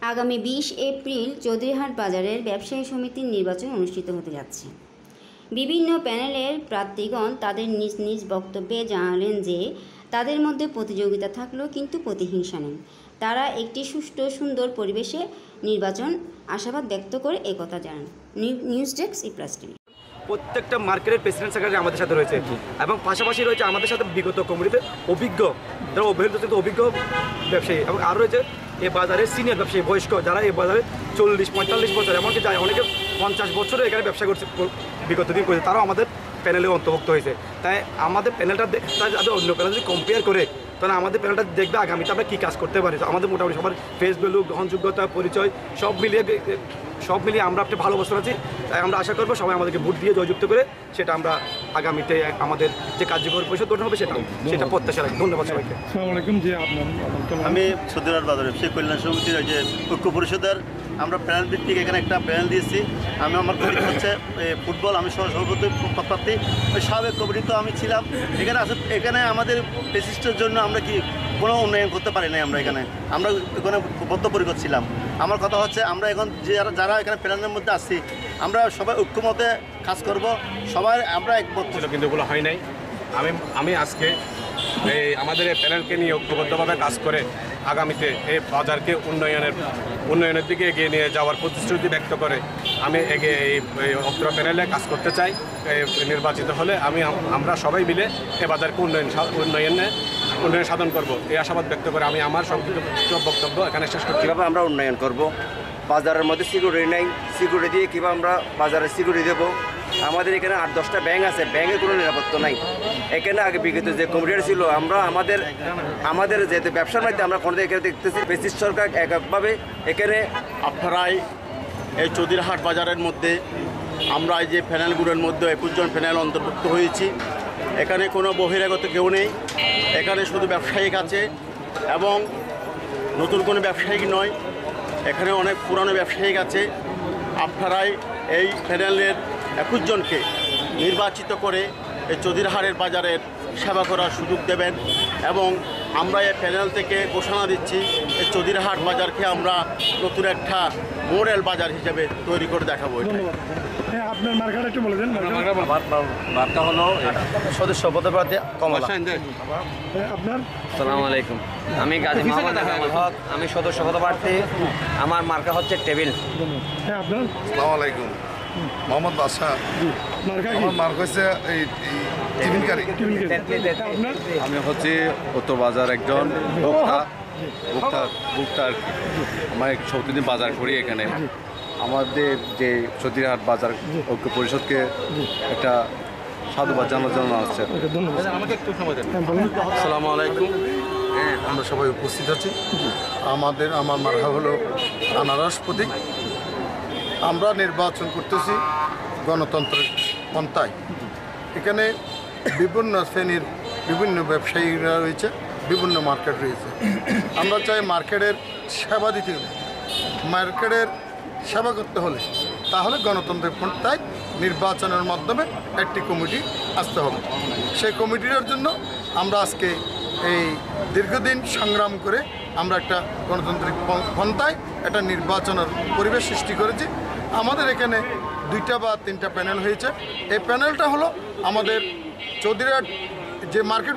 আগামী 20 এপ্রিল চৌধুরীহাট বাজারের ব্যবসায়ী সমিতির নির্বাচন অনুষ্ঠিত হতে যাচ্ছে। বিভিন্ন প্যানেলের প্রার্থীগণ তাদের নিজ নিজ বক্তব্যে জানালেন যে তাদের মধ্যে প্রতিযোগিতা থাকলেও কিন্তু প্রতিহিংসা নেই। তারা একটি সুষ্ঠু সুন্দর পরিবেশে নির্বাচন আশাবাদ ব্যক্ত করে একথা জানান। নিউজ ডেস্ক ই+ টিভি। প্রত্যেকটা মার্কেটের প্রেসিডেন্ট সেক্রেটারি আমাদের সাথে রয়েছে এবং পাশাপাশি রয়েছে আমাদের সাথে বিগত কমিটিতে অভিজ্ঞ যারা অভিজ্ঞ ব্যবসায়ী এবং আরও রয়েছে এই বাজারের সিনিয়র ব্যবসায়ী বয়স্ক যারা এই বাজারে 40-45 বছর এমনকি যায় অনেকে 50 বছরে এখানে ব্যবসা করছে বিগত দিন করেছে, তারাও আমাদের প্যানেলে অন্তর্ভুক্ত হয়েছে। তাই আমাদের প্যানেলটা যাদের অন্য প্যানেল যদি কম্পেয়ার করে তাহলে আমাদের প্যানেলটা দেখবে আগামীতে আমরা কী কাজ করতে পারি। আমাদের মোটামুটি সবার ফেস ভ্যালু, গ্রহণযোগ্যতা, পরিচয় সব মিলিয়ে আমরা একটা ভালো অবস্থান আছি। তাই আমরা আশা করবো সবাই আমাদেরকে ভোট দিয়ে জয়যুক্ত করে সেটা আমরা আগামীতে আমাদের যে কার্যকর পরিষদ গঠন হবে সেটা প্রত্যাশা রাখি। ধন্যবাদ সবাইকে। আমি চৌধুরীহাট বাজার ব্যবসায়ী কল্যাণ সমিতির যে ঐক্য পরিষদের আমরা প্যানেল ভিত্তিক এখানে একটা প্যানেল দিয়েছি। আমার কমিটি হচ্ছে ফুটবল, আমি সভাপতি প্রার্থী। ওই সাবেক কমিটি তো আমি ছিলাম। এখানে আমাদের পেসিস্টের জন্য আমরা কি কোনো উন্নয়ন করতে পারি নাই। আমরা এখানে বদ্ধপরিকর ছিলাম। আমার কথা হচ্ছে আমরা এখন যারা এখানে প্যানেলের মধ্যে আসছি আমরা সবাই ঐক্যমতে কাজ করব, সবাই আমরা একমত ছিল, কিন্তু এগুলো হয় নাই। আমি আজকে আমাদের এই প্যানেলকে নিয়ে ঐক্যবদ্ধভাবে কাজ করে আগামীতে এই বাজারকে উন্নয়নের দিকে এগিয়ে নিয়ে যাওয়ার প্রতিশ্রুতি ব্যক্ত করে আমি এই অত্র প্যানেলে কাজ করতে চাই। নির্বাচিত হলে আমরা সবাই মিলে এই বাজারকে উন্নয়ন সাধন করব এই আশাবাদ ব্যক্ত করে আমি আমার সংক্ষিপ্ত বক্তব্য এখানে শেষ করছি। কীভাবে আমরা উন্নয়ন করব, বাজারের মধ্যে সিকিউরিটি নেই, সিকিউরিটি দিয়ে কীভাবে আমরা বাজারে সিকিউরিটি দেবো। আমাদের এখানে 8-10টা ব্যাংক আছে, ব্যাংকের কোনো নিরাপত্তা নাই। এখানে আগে বিগত যে কমিটি ছিল আমরা আমাদের যেহেতু ব্যবসার মধ্যে আমরা কোনো এখানে দেখতেছি ব্রিটিশ সরকার এককভাবে এখানে আপনারাই এই চৌধুরীহাট বাজারের মধ্যে আমরা এই যে প্যানেলগুলোর মধ্যে 21 জন প্যানেল অন্তর্ভুক্ত হয়েছি। এখানে কোনো বহিরাগত কেউ নেই, এখানে শুধু ব্যবসায়িক আছে এবং নতুন কোনো ব্যবসায়িক নয়, এখানে অনেক পুরানো ব্যবসায়িক আছে। আপনারাই এই প্যানেলের 21 জনকে নির্বাচিত করে এই চৌধুরীহাটের বাজারের সেবা করার সুযোগ দেবেন এবং আমরা এই প্যানেল থেকে ঘোষণা দিচ্ছি এই চৌধুরীহাট বাজারকে আমরা নতুন একটা মডেল বাজার হিসেবে তৈরি করে দেখাবো। আপনার মার্কাটা একটু বলে দেন। মার্কা হলো সদস্য পদপ্রার্থী কমলা। আপনার? আসসালামু আলাইকুম, আমি গাজী মোহাম্মদ আহমদ হক, আমি সদস্য পদপ্রার্থী। আমার মার্কা হচ্ছে টেবিল। হ্যাঁ, আপনার? আসসালামু আলাইকুম, মোহাম্মদ বাদশা। আমার মার্কা হচ্ছে এই টিফিন কারি। আপনার? আমি হচ্ছে উত্তর বাজার একজন ভোক্তা আর কি। আমার প্রতিদিন বাজার করি এখানে। আমাদের যে চৌধুরীহাট বাজার ঐক্য পরিষদকে একটা সাধুবাদ জানানোর জন্য আসছে। আসসালামু আলাইকুম, আমরা সবাই উপস্থিত আছি। আমার মার্কা হলো আনারস প্রতীক। আমরা নির্বাচন করতেছি গণতন্ত্রের পন্থায়। এখানে বিভিন্ন শ্রেণীর বিভিন্ন ব্যবসায়ীরা রয়েছে, বিভিন্ন মার্কেট রয়েছে। আমরা চাই মার্কেটের সেবা দিতে হবে। মার্কেটের সেবা করতে হলে তাহলে গণতন্ত্রের পন্থায় নির্বাচনের মাধ্যমে একটি কমিটি আসতে হবে। সেই কমিটির জন্য আমরা আজকে এই দীর্ঘদিন সংগ্রাম করে আমরা একটা গণতান্ত্রিক পন্থায় একটা নির্বাচনের পরিবেশ সৃষ্টি করেছি। আমাদের এখানে 2টা বা 3টা প্যানেল হয়েছে। এই প্যানেলটা হলো আমাদের চৌধুরীহাট যে মার্কেট